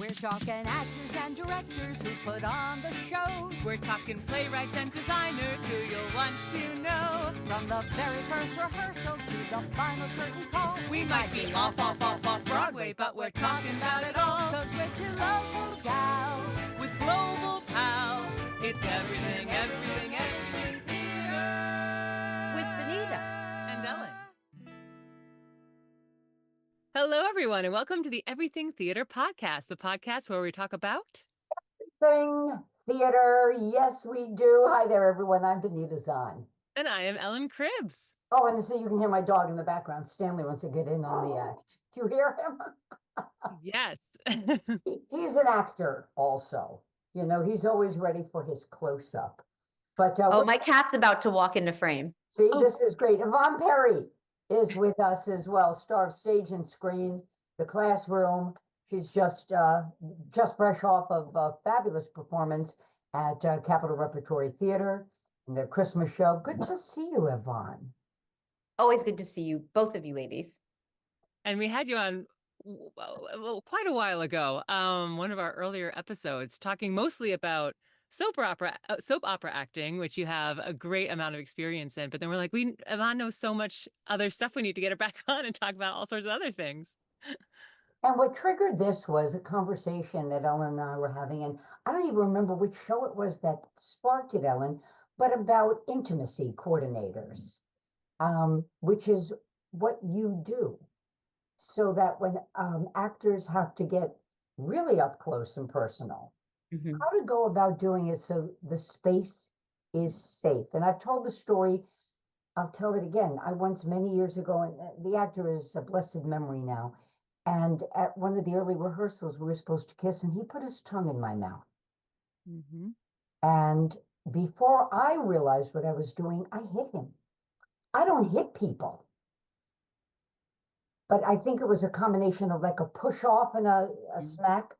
We're talking actors and directors who put on the shows. We're talking playwrights and designers who you'll want to know. From the very first rehearsal to the final curtain call. We might be off Broadway, but we're talking about it all. 'Cause we're two local gals With global pals, it's everything, everything, everything theater. with Benita And Ellen. Hello, everyone, and welcome to the Everything Theater Podcast, the podcast where we talk about Thing theater. Yes, we do. Hi there, everyone. I'm Benita Zahn. and I am Ellen Cribbs. Oh, and so you can hear my dog in the background. Stanley wants to get in on the act. Do you hear him? Yes. He's an actor also. You know, he's always ready for his close-up. But Oh, my cat's about to walk into frame. see, Oh. this is great. Yvonne Perry is with us as well, star of Stage and Screen, The Classroom. She's just fresh off of a fabulous performance at Capitol Repertory Theater in their Christmas show. Good to see you, Yvonne. Always good to see you, both of you ladies. And we had you on quite a while ago, one of our earlier episodes, talking mostly about soap opera acting, which you have a great amount of experience in. But then we're like, Yvonne knows so much other stuff. We need to get her back on and talk about all sorts of other things. And what triggered this was a conversation that Ellen and I were having, and I don't even remember which show it was that sparked it, Ellen, but about intimacy coordinators, which is what you do, so that when actors have to get really up close and personal, how to go about doing it so the space is safe. And I've told the story, I'll tell it again. I once, many years ago, and the actor is a blessed memory now, and at one of the early rehearsals, we were supposed to kiss, and he put his tongue in my mouth. Mm-hmm. And before I realized what I was doing, I hit him. I don't hit people. But I think it was a combination of like a push off and a smack.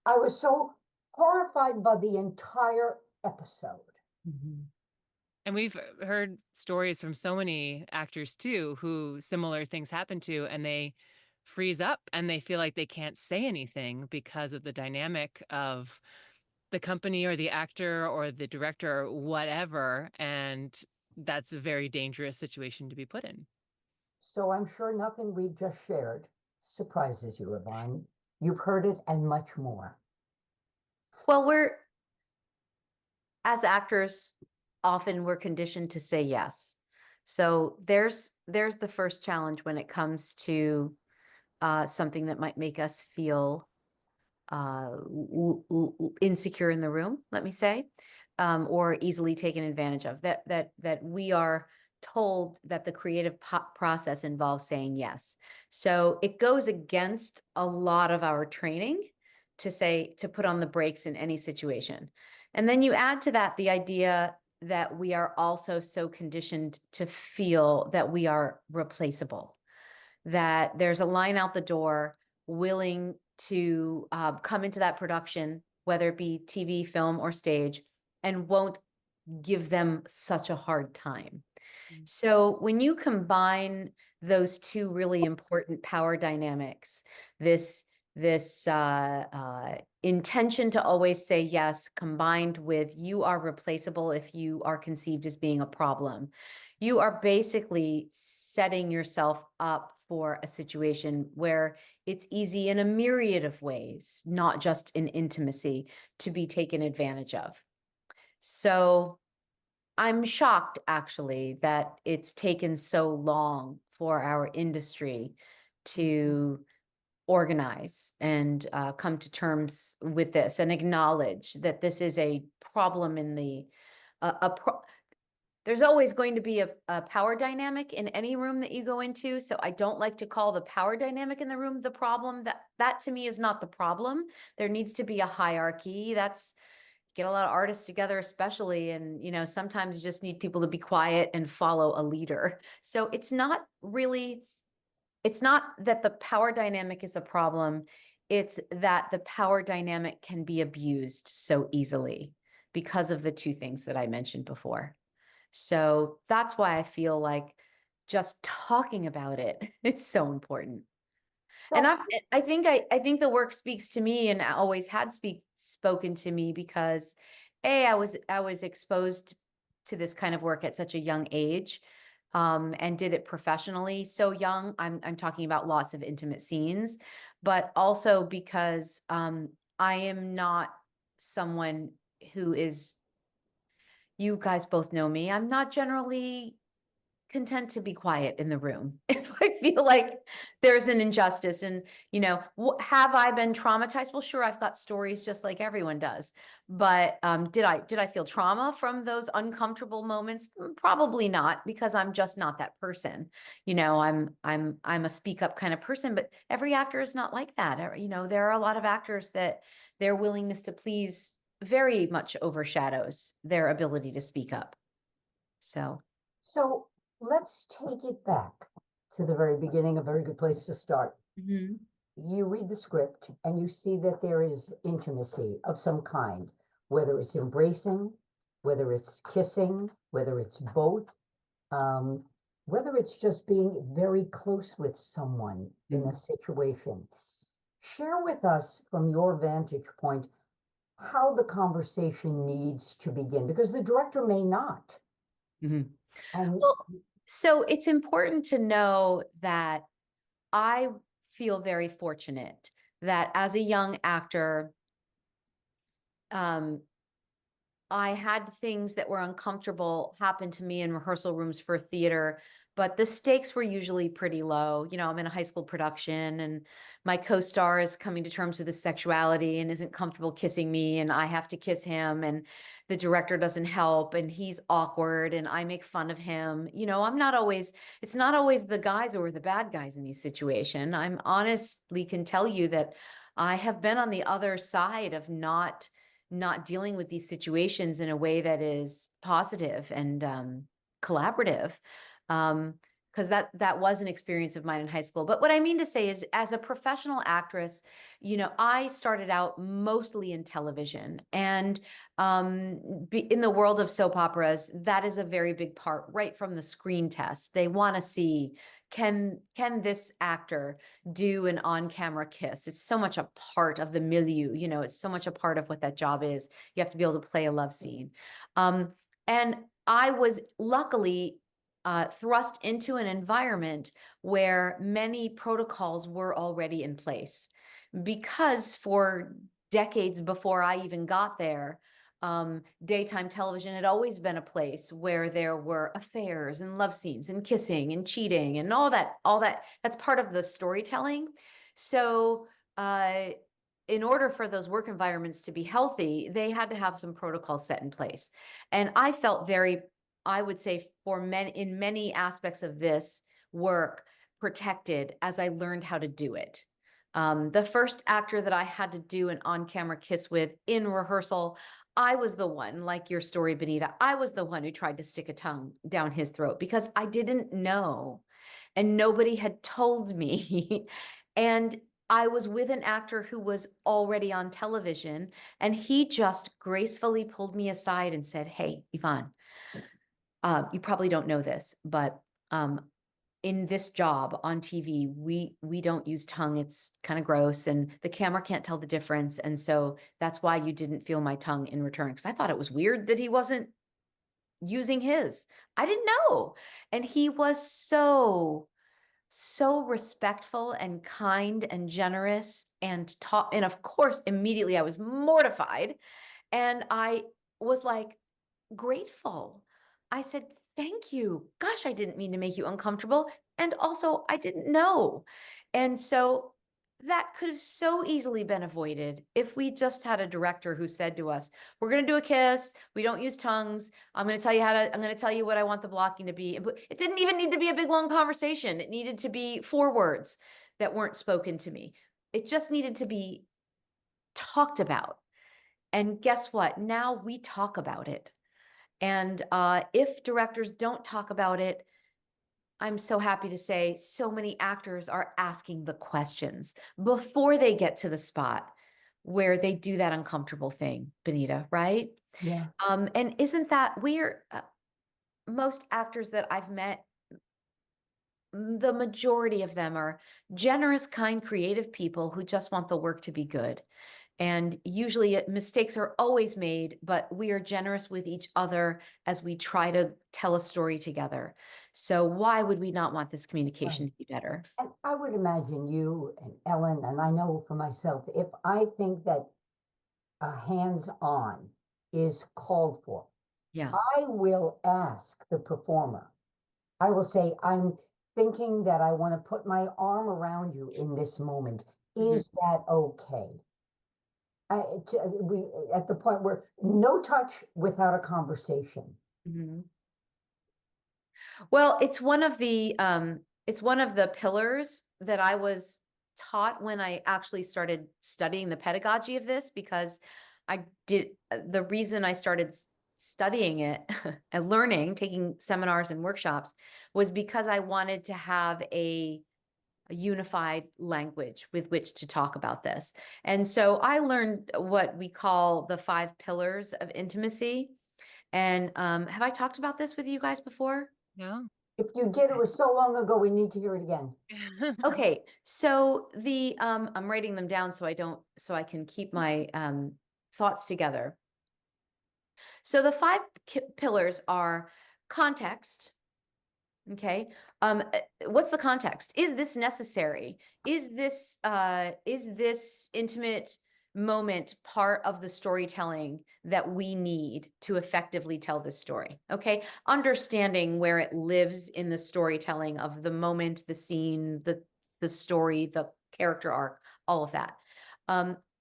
I was so horrified by the entire episode. Mm-hmm. And we've heard stories from so many actors too, who similar things happen to, and they freeze up and they feel like they can't say anything because of the dynamic of the company or the actor or the director or whatever. And that's a very dangerous situation to be put in. So I'm sure nothing we've just shared surprises you, Yvonne. You've heard it and much more. Well, as actors, often we're conditioned to say yes. So there's the first challenge when it comes to something that might make us feel insecure in the room, let me say, or easily taken advantage of. That we are told that the creative process involves saying yes. So it goes against a lot of our training to put on the brakes in any situation. And then you add to that the idea that we are also so conditioned to feel that we are replaceable, that there's a line out the door willing to come into that production, whether it be TV, film, or stage, and won't give them such a hard time. So when you combine those two really important power dynamics, this intention to always say yes, combined with you are replaceable if you are conceived as being a problem, you are basically setting yourself up for a situation where it's easy in a myriad of ways, not just in intimacy, to be taken advantage of. So I'm shocked, actually, that it's taken so long for our industry to organize and come to terms with this and acknowledge that this is a problem in the there's always going to be a power dynamic in any room that you go into. So I don't like to call the power dynamic in the room the problem. That to me is not the problem. There needs to be a hierarchy. Get a lot of artists together, especially, and sometimes you just need people to be quiet and follow a leader. So it's not that the power dynamic is a problem. It's that the power dynamic can be abused so easily because of the two things that I mentioned before. So that's why I feel like just talking about it is so important. And So, I think the work speaks to me and always had spoken to me because I was exposed to this kind of work at such a young age, and did it professionally so young. I'm talking about lots of intimate scenes, but also because I am not someone who is, you guys both know me, I'm not generally content to be quiet in the room if I feel like there's an injustice. And, have I been traumatized? Well, sure, I've got stories just like everyone does. But did I feel trauma from those uncomfortable moments? Probably not, because I'm just not that person. I'm a speak up kind of person, but every actor is not like that. There are a lot of actors that their willingness to please very much overshadows their ability to speak up. so let's take it back to the very beginning, a very good place to start. Mhm. You read the script and you see that there is intimacy of some kind, whether it's embracing, whether it's kissing, whether it's both, um, whether it's just being very close with someone in a situation. Share with us from your vantage point how the conversation needs to begin, because the director may not. Mhm. And Well, so it's important to know that I feel very fortunate that as a young actor, um, I had things that were uncomfortable happen to me in rehearsal rooms for theater, but the stakes were usually pretty low. I'm in a high school production and my co-star is coming to terms with his sexuality and isn't comfortable kissing me, and I have to kiss him, and the director doesn't help and he's awkward and I make fun of him. It's not always the guys who are the bad guys in these situations. I'm honestly can tell you that I have been on the other side of not dealing with these situations in a way that is positive and collaborative, because that was an experience of mine in high school. But what I mean to say is, as a professional actress, I started out mostly in television, and in the world of soap operas, that is a very big part right from the screen test. They want to see, can this actor do an on-camera kiss? It's so much a part of the milieu, it's so much a part of what that job is. You have to be able to play a love scene. And I was luckily thrust into an environment where many protocols were already in place, because for decades before I even got there, daytime television had always been a place where there were affairs and love scenes and kissing and cheating and all that. That's part of the storytelling. So, in order for those work environments to be healthy, they had to have some protocols set in place. And I felt I would say, in many aspects of this work, protected as I learned how to do it. The first actor that I had to do an on-camera kiss with in rehearsal, I was the one, like your story, Benita, I was the one who tried to stick a tongue down his throat because I didn't know and nobody had told me. And I was with an actor who was already on television, and he just gracefully pulled me aside and said, "Hey, Yvonne, you probably don't know this, but in this job on TV, we don't use tongue. It's kind of gross, and the camera can't tell the difference. And so that's why you didn't feel my tongue in return." Because I thought it was weird that he wasn't using his. I didn't know. And he was so respectful and kind and generous and taught. And of course, immediately I was mortified. And I was like, grateful. I said, "Thank you. Gosh, I didn't mean to make you uncomfortable. And also, I didn't know." And so that could have so easily been avoided if we just had a director who said to us, "We're going to do a kiss. We don't use tongues. I'm going to tell you what I want the blocking to be." But it didn't even need to be a big, long conversation. It needed to be 4 words that weren't spoken to me. It just needed to be talked about. And guess what? Now we talk about it. And if directors don't talk about it, I'm so happy to say so many actors are asking the questions before they get to the spot where they do that uncomfortable thing, Benita, right? yeah, And isn't that weird? Most actors that I've met, the majority of them are generous, kind, creative people who just want the work to be good. And usually mistakes are always made, but we are generous with each other as we try to tell a story together. So why would we not want this communication to be better? And I would imagine you and Ellen, and I know for myself, if I think that a hands-on is called for, Yeah. I will ask the performer. I will say, I'm thinking that I want to put my arm around you in this moment. Is that okay? We at the point where no touch without a conversation. Well, it's one of the pillars that I was taught when I actually started studying the pedagogy of this, because the reason I started studying it and learning, taking seminars and workshops, was because I wanted to have a unified language with which to talk about this. And so I learned what we call the 5 pillars of intimacy. And have I talked about this with you guys before? No. If you did, it was so long ago, we need to hear it again. Okay, so I'm writing them down so I can keep my thoughts together. So the 5 pillars are context. Okay. What's the context? Is this necessary? Is this intimate moment part of the storytelling that we need to effectively tell this story? Okay. Understanding where it lives in the storytelling of the moment, the scene, the story, the character arc, all of that.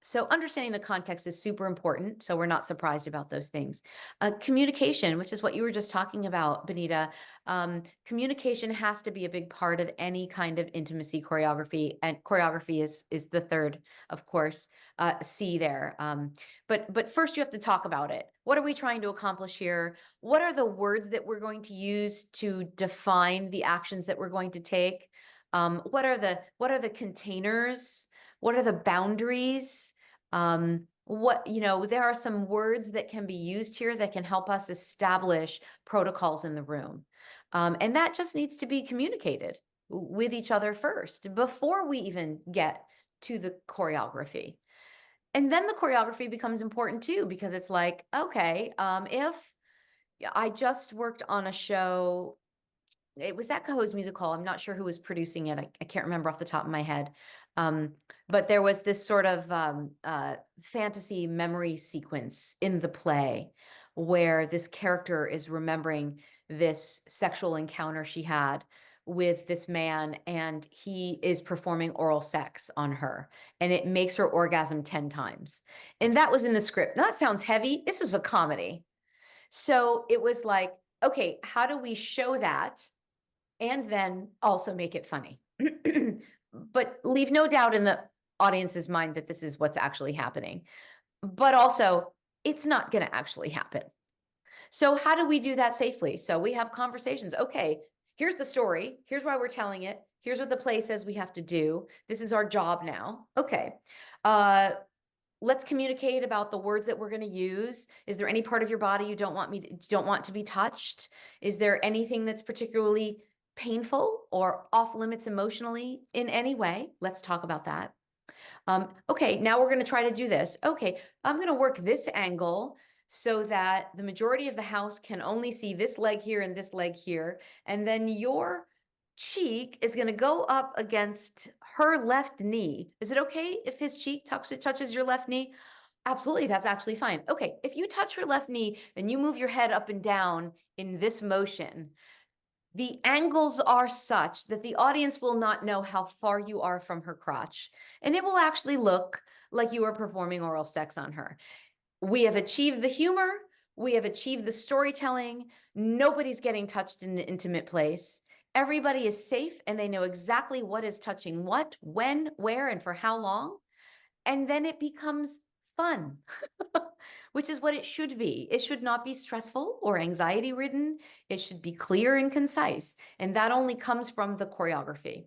So understanding the context is super important. So we're not surprised about those things. Communication, which is what you were just talking about, Benita. Communication has to be a big part of any kind of intimacy choreography, and choreography is the third, of course, C there. But first you have to talk about it. What are we trying to accomplish here? What are the words that we're going to use to define the actions that we're going to take? What are the containers? What are the boundaries? There are some words that can be used here that can help us establish protocols in the room. And that just needs to be communicated with each other first before we even get to the choreography. And then the choreography becomes important too, because it's like, okay, if I just worked on a show, it was at Cahoe's Music Hall. I'm not sure who was producing it. I can't remember off the top of my head. But there was this sort of fantasy memory sequence in the play where this character is remembering this sexual encounter she had with this man, and he is performing oral sex on her, and it makes her orgasm 10 times. And that was in the script. Now, that sounds heavy. This was a comedy. So it was like, okay, how do we show that and then also make it funny? But leave no doubt in the audience's mind that this is what's actually happening. But also, it's not going to actually happen. So how do we do that safely? So we have conversations. Okay, here's the story. Here's why we're telling it. Here's what the play says we have to do. This is our job now. Okay. Let's communicate about the words that we're going to use. Is there any part of your body you don't want to be touched? Is there anything that's particularly painful or off limits emotionally in any way? Let's talk about that. Okay, now we're going to try to do this. Okay, I'm going to work this angle so that the majority of the house can only see this leg here and this leg here. And then your cheek is going to go up against her left knee. Is it okay if his cheek touches your left knee? Absolutely, that's actually fine. Okay, if you touch her left knee and you move your head up and down in this motion, the angles are such that the audience will not know how far you are from her crotch, and it will actually look like you are performing oral sex on her. We have achieved the humor. We have achieved the storytelling. Nobody's getting touched in an intimate place. Everybody is safe and they know exactly what is touching what, when, where, and for how long. And then it becomes fun, which is what it should be. It should not be stressful or anxiety ridden. It should be clear and concise. And that only comes from the choreography.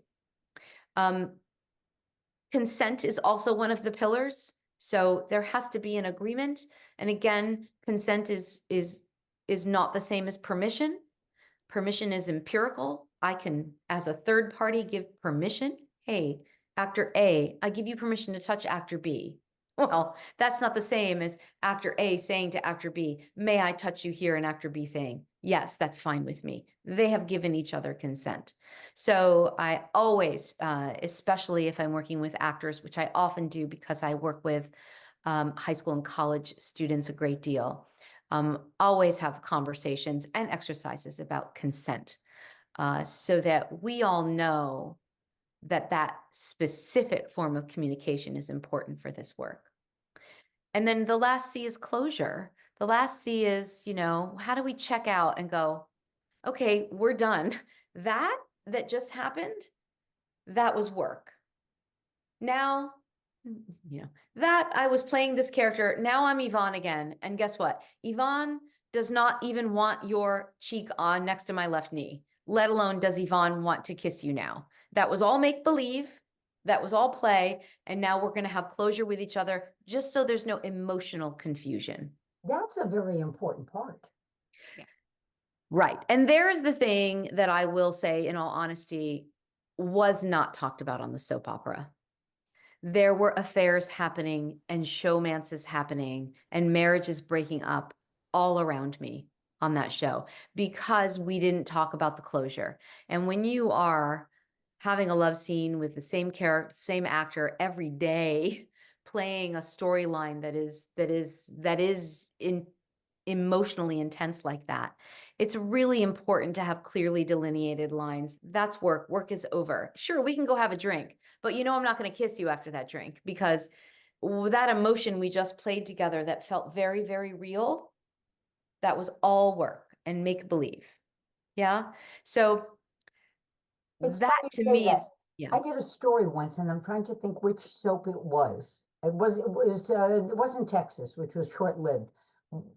Consent is also one of the pillars. So there has to be an agreement. And again, consent is not the same as permission. Permission is empirical. I can, as a third party, give permission. Hey, actor A, I give you permission to touch actor B. Well, that's not the same as actor A saying to actor B, may I touch you here? And actor B saying, yes, that's fine with me. They have given each other consent. So I always, especially if I'm working with actors, which I often do because I work with high school and college students a great deal, always have conversations and exercises about consent, so that we all know that that specific form of communication is important for this work. And then the last C is closure. The last C is, how do we check out and go, okay, we're done. That just happened, that was work. Now, that I was playing this character, now I'm Yvonne again. And guess what? Yvonne does not even want your cheek on next to my left knee, let alone does Yvonne want to kiss you now. That was all make-believe. That was all play. And now we're going to have closure with each other just so there's no emotional confusion. That's a very important part. Right. And there's the thing that I will say, in all honesty, was not talked about on the soap opera. There were affairs happening and showmances happening and marriages breaking up all around me on that show because we didn't talk about the closure. And when you are having a love scene with the same character, same actor every day, playing a storyline that is emotionally intense like that, it's really important to have clearly delineated lines. That's work. Work is over. Sure, we can go have a drink, but I'm not going to kiss you after that drink, because that emotion we just played together that felt very, very real, that was all work and make believe. Yeah. So It's that funny to you say me that. is, yeah. I did a story once, and I'm trying to think which soap it was. It wasn't Texas, which was short-lived.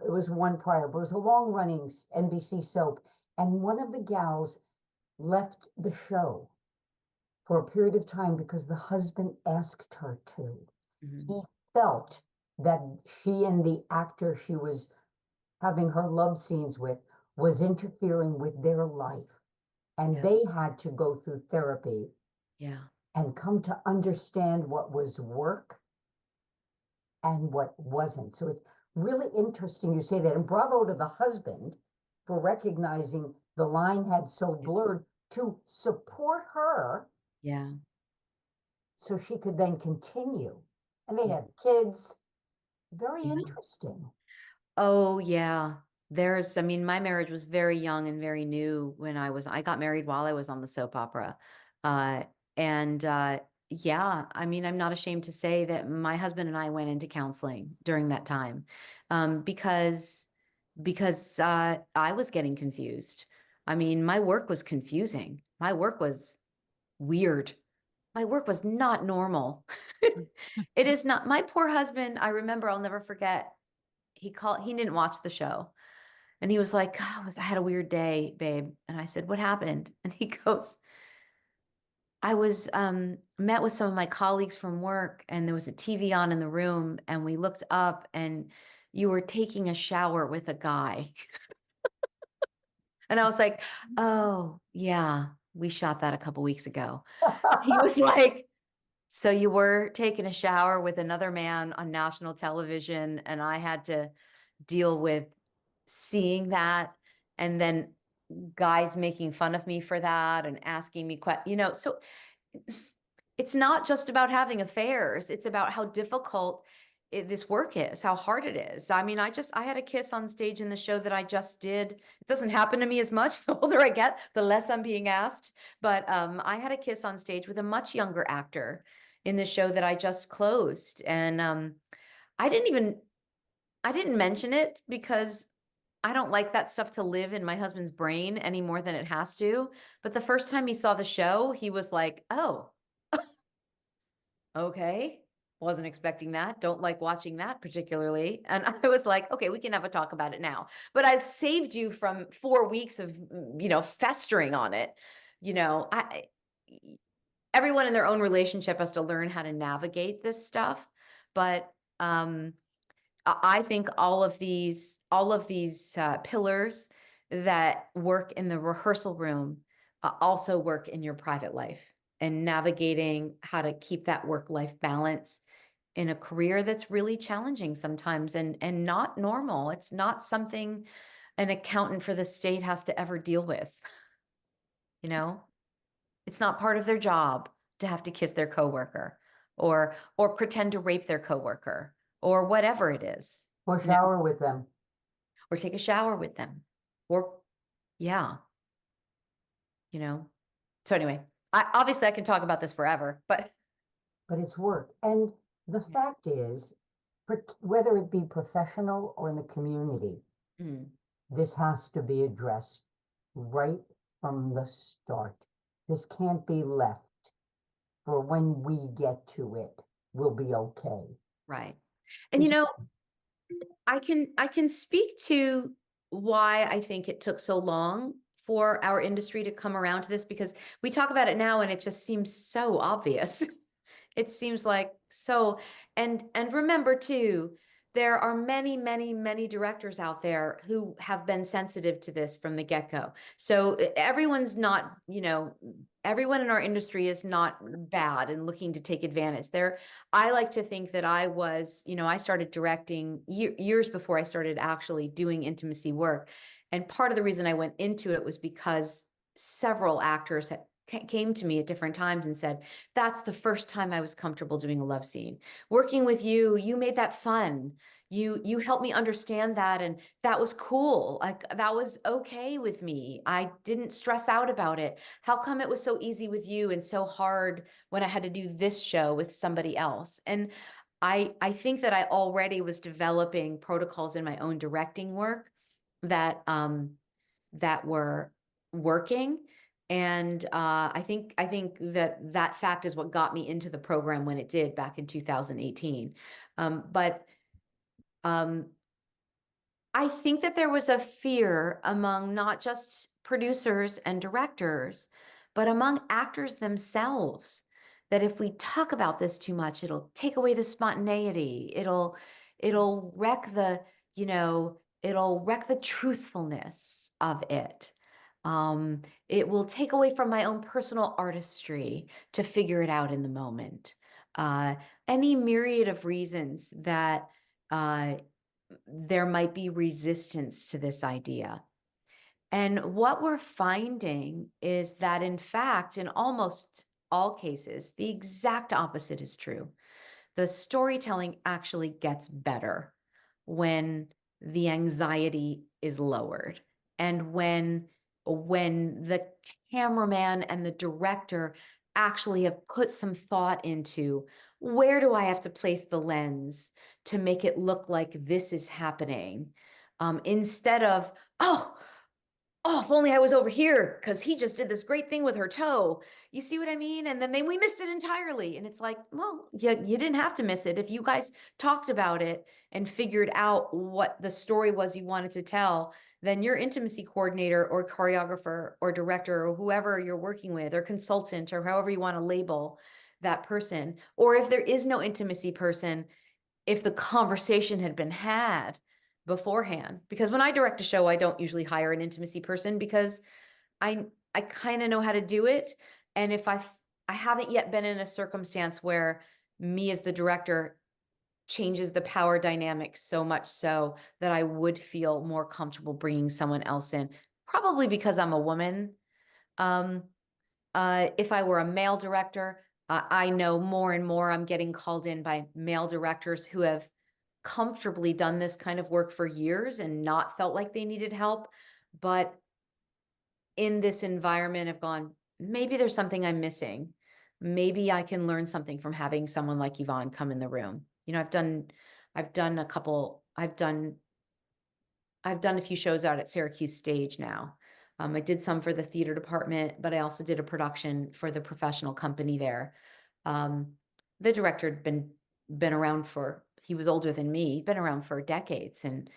It was one prior, but it was a long-running NBC soap. And one of the gals left the show for a period of time because the husband asked her to. Mhm. He felt that she and the actor she was having her love scenes with was interfering with their life. And Yeah. they had to go through therapy Yeah. and come to understand what was work and what wasn't. So it's really interesting you say that. And bravo to the husband for recognizing the line had so blurred to support her Yeah. so she could then continue. And they Yeah. had kids. Very Yeah. interesting. Oh, yeah. My marriage was very young and very new when I got married while I was on the soap opera. Uh, and yeah, I'm not ashamed to say that my husband and I went into counseling during that time, because I was getting confused. My work was confusing. My work was weird. My work was not normal. It is not. My poor husband, I remember, I'll never forget, he didn't watch the show. And he was like, oh, I had a weird day, babe. And I said, what happened? And he goes, I was met with some of my colleagues from work, and there was a TV on in the room, and we looked up and you were taking a shower with a guy. And I was like, oh, yeah, we shot that a couple weeks ago. He was like, so you were taking a shower with another man on national television, and I had to deal with seeing that, and then guys making fun of me for that and asking me so it's not just about having affairs, it's about how difficult this work is, how hard it is. I had a kiss on stage in the show that I just did. It doesn't happen to me as much. The older I get, the less I'm being asked, but I had a kiss on stage with a much younger actor in the show that I just closed, and I didn't mention it because I don't like that stuff to live in my husband's brain any more than it has to. But the first time he saw the show, he was like, oh, okay. Wasn't expecting that. Don't like watching that particularly. And I was like, okay, we can have a talk about it now. But I've saved you from 4 weeks of, festering on it. Everyone in their own relationship has to learn how to navigate this stuff. But I think all of these pillars that work in the rehearsal room also work in your private life and navigating how to keep that work-life balance in a career that's really challenging sometimes and not normal. It's not something an accountant for the state has to ever deal with. You know, it's not part of their job to have to kiss their coworker or pretend to rape their coworker or whatever it is. Or you know, shower with them. or take a shower with them. Or yeah, So anyway, obviously I can talk about this forever, but But it's work. And the fact is, whether it be professional or in the community, mm, this has to be addressed right from the start. This can't be left for when we get to it. We'll be okay. right. And Is- I can speak to why I think it took so long for our industry to come around to this, because we talk about it now and it just seems so obvious. It seems like so, and remember too, there are many, many, many directors out there who have been sensitive to this from the get-go. So everyone's not, everyone in our industry is not bad and looking to take advantage. I like to think that I was, I started directing years before I started actually doing intimacy work. And part of the reason I went into it was because several actors came to me at different times and said, that's the first time I was comfortable doing a love scene. Working with you, you made that fun. You helped me understand that, and that was cool. Like, that was okay with me. I didn't stress out about it. How come it was so easy with you and so hard when I had to do this show with somebody else? And I think that I already was developing protocols in my own directing work that that were working. And I think that fact is what got me into the program when it did back in 2018. But I think that there was a fear among not just producers and directors, but among actors themselves, that if we talk about this too much, it'll take away the spontaneity. It'll wreck the, it'll wreck the truthfulness of it. It will take away from my own personal artistry to figure it out in the moment. Any myriad of reasons that there might be resistance to this idea. And what we're finding is that, in fact, in almost all cases, the exact opposite is true. The storytelling actually gets better when the anxiety is lowered, and when the cameraman and the director actually have put some thought into, where do I have to place the lens to make it look like this is happening, instead of, oh, if only I was over here because he just did this great thing with her toe. You see what I mean? And then we missed it entirely. And it's like, well, you didn't have to miss it. If you guys talked about it and figured out what the story was you wanted to tell, then your intimacy coordinator or choreographer or director or whoever you're working with, or consultant, or however you want to label that person, or if there is no intimacy person, if the conversation had been had beforehand. Because when I direct a show, I don't usually hire an intimacy person, because I kind of know how to do it. And if I haven't yet been in a circumstance where me as the director changes the power dynamic so much so that I would feel more comfortable bringing someone else in, probably because I'm a woman. If I were a male director, I know more and more I'm getting called in by male directors who have comfortably done this kind of work for years and not felt like they needed help, but in this environment have gone, maybe there's something I'm missing. Maybe I can learn something from having someone like Yvonne come in the room. I've done a few shows out at Syracuse Stage now. I did some for the theater department, but I also did a production for the professional company there. The director had been around he was older than me, he'd been around for decades. And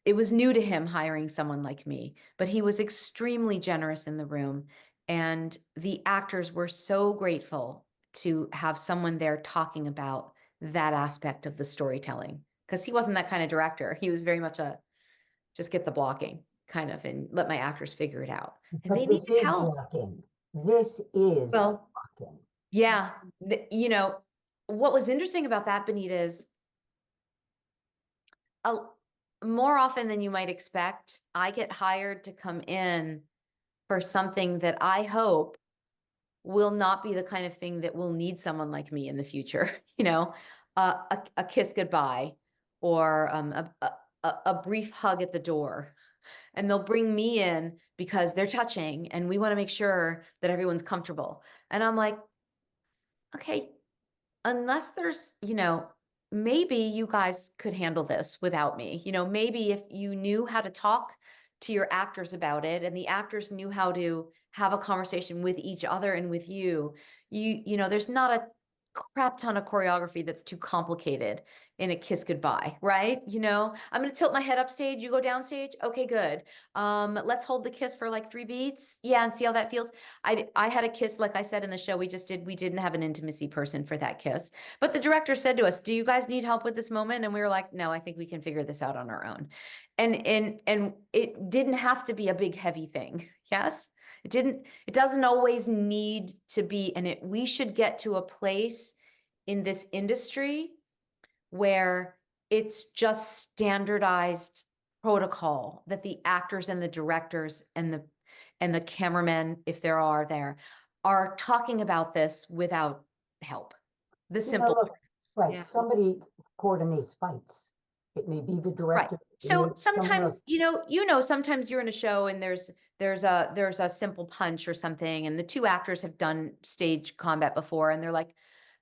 it was new to him hiring someone like me, but he was extremely generous in the room. And the actors were so grateful to have someone there talking about that aspect of the storytelling, because he wasn't that kind of director. He was very much just get the blocking kind of, and let my actors figure it out. And But they this needed is help. blocking. This is Well, blocking. yeah, you know, what was interesting about that, Benita, is a, more often than you might expect, I get hired to come in for something that I hope will not be the kind of thing that will need someone like me in the future. You know, a kiss goodbye, or a brief hug at the door. And they'll bring me in because they're touching and we want to make sure that everyone's comfortable. And I'm like, okay, unless there's, you know, maybe you guys could handle this without me. You know, maybe if you knew how to talk to your actors about it, and the actors knew how to have a conversation with each other and with you know, there's not a crap ton of choreography that's too complicated in a kiss goodbye, right? You know, I'm going to tilt my head upstage, you go downstage. Okay, good. Let's hold the kiss for like 3 beats. Yeah, and see how that feels. I had a kiss, like I said in the show we just did. We didn't have an intimacy person for that kiss, but the director said to us, "Do you guys need help with this moment?" And we were like, "No, I think we can figure this out on our own." And it didn't have to be a big heavy thing. Yes, it didn't. It doesn't always need to be. And we should get to a place in this industry where it's just standardized protocol that the actors and the directors and the cameramen, if there are there, are talking about this without help. The You know, simple look, right, Yeah. somebody coordinates fights. It may be the right. director. it may So be someone else. sometimes, sometimes you're in a show and there's a simple punch or something, and the two actors have done stage combat before, and they're like,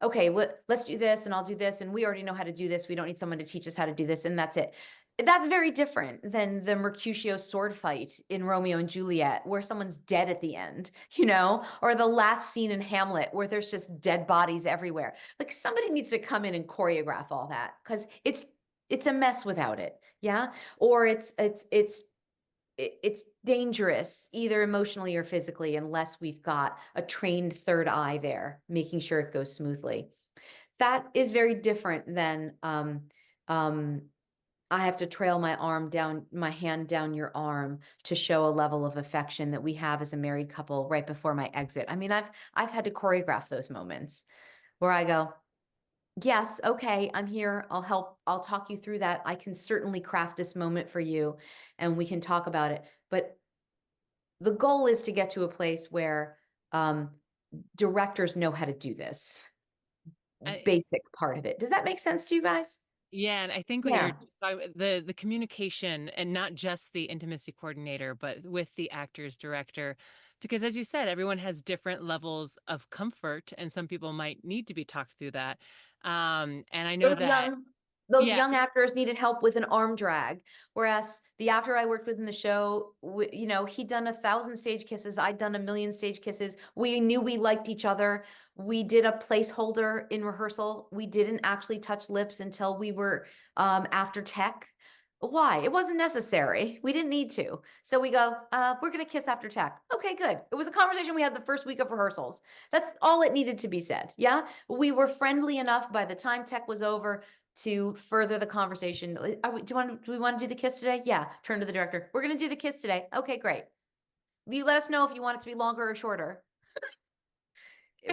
okay, let's do this, and I'll do this, and we already know how to do this. We don't need someone to teach us how to do this, and that's it. That's very different than the Mercutio sword fight in Romeo and Juliet, where someone's dead at the end, you know, or the last scene in Hamlet where there's just dead bodies everywhere. Like, somebody needs to come in and choreograph all that, because it's a mess without it. Yeah. Or it's dangerous, either emotionally or physically, unless we've got a trained third eye there making sure it goes smoothly. That is very different than I have to trail my hand down your arm to show a level of affection that we have as a married couple right before my exit. I mean, I've had to choreograph those moments where I go, yes, okay, I'm here. I'll help. I'll talk you through that. I can certainly craft this moment for you and we can talk about it. But the goal is to get to a place where directors know how to do this I, basic part of it. Does that make sense to you guys? Yeah, and I think what Yeah. you're the communication, and not just the intimacy coordinator, but with the actors, director, because as you said, everyone has different levels of comfort, and some people might need to be talked through that. And I know Those that, young those yeah, young actors needed help with an arm drag, whereas the actor I worked with in the show, you know, he'd done 1,000 stage kisses, I'd done 1,000,000 stage kisses. We knew we liked each other. We did a placeholder in rehearsal. We didn't actually touch lips until we were after tech. Why? It wasn't necessary. We didn't need to. So we go, we're going to kiss after tech. Okay, good. It was a conversation we had the first week of rehearsals. That's all it needed to be said. Yeah. We were friendly enough by the time tech was over to further the conversation. Do we want to do the kiss today? Yeah. Turn to the director. We're going to do the kiss today. Okay, great. You let us know if you want it to be longer or shorter.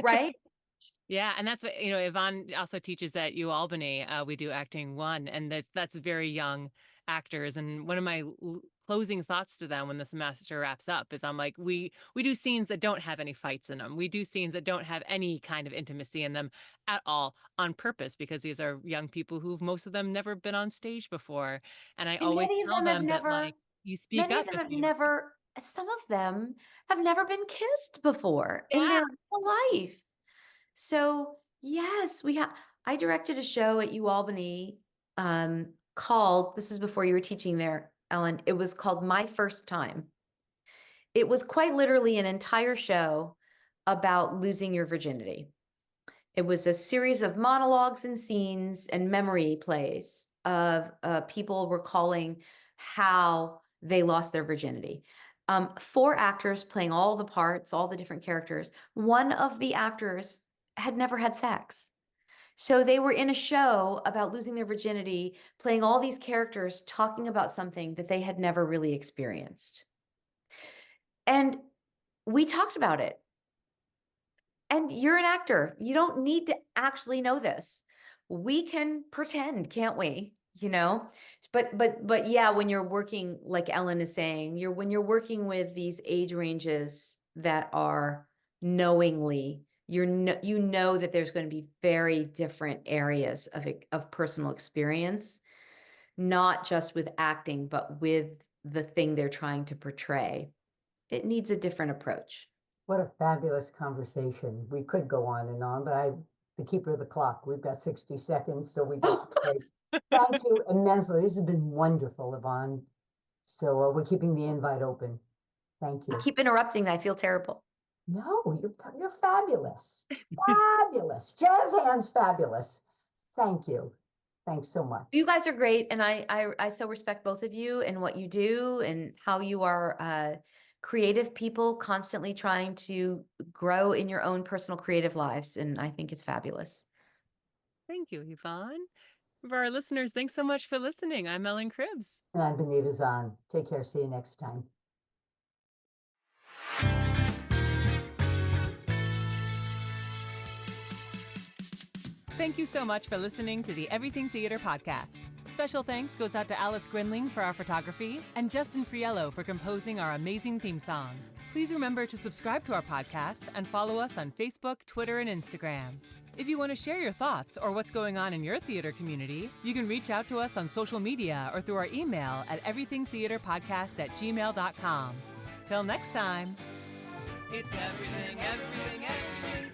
Right? yeah, and that's what, Yvonne also teaches at UAlbany. We do acting one, and that's very young actors. And one of my closing thoughts to them when the semester wraps up is, I'm like, we do scenes that don't have any fights in them. We do scenes that don't have any kind of intimacy in them at all, on purpose, because these are young people who, most of them, never been on stage before. And I And always tell them that, like, you speak many of up them if have you, never, some of them have never been kissed before in yeah. their whole life. So yes, I directed a show at UAlbany called, this is before you were teaching there, Ellen, it was called My First Time. It was quite literally an entire show about losing your virginity. It was a series of monologues and scenes and memory plays of people recalling how they lost their virginity. 4 actors playing all the parts, all the different characters. One of the actors had never had sex. So they were in a show about losing their virginity, playing all these characters, talking about something that they had never really experienced. And we talked about it. And you're an actor. You don't need to actually know this. We can pretend, can't we? You know, but yeah, when you're working, like Ellen is saying, when you're working with these age ranges that are knowingly, you know that there's going to be very different areas of personal experience, not just with acting, but with the thing they're trying to portray. It needs a different approach. What a fabulous conversation. We could go on, but the keeper of the clock, we've got 60 seconds, so we get to break. Thank you immensely. This has been wonderful, Yvonne. So we're keeping the invite open. Thank you. I keep interrupting. I feel terrible. No, you're fabulous. Fabulous. Jazz hands fabulous. Thank you. Thanks so much. You guys are great. And I so respect both of you and what you do and how you are creative people constantly trying to grow in your own personal creative lives. And I think it's fabulous. Thank you, Yvonne. For our listeners, thanks so much for listening. I'm Ellen Cribbs. And I'm Benita Zahn. Take care. See you next time. Thank you so much for listening to the Everything Theater podcast. Special thanks goes out to Alice Grinling for our photography and Justin Friello for composing our amazing theme song. Please remember to subscribe to our podcast and follow us on Facebook, Twitter, and Instagram. If you want to share your thoughts or what's going on in your theater community, you can reach out to us on social media or through our email at everythingtheaterpodcast@gmail.com. Till next time, it's everything, everything, everything.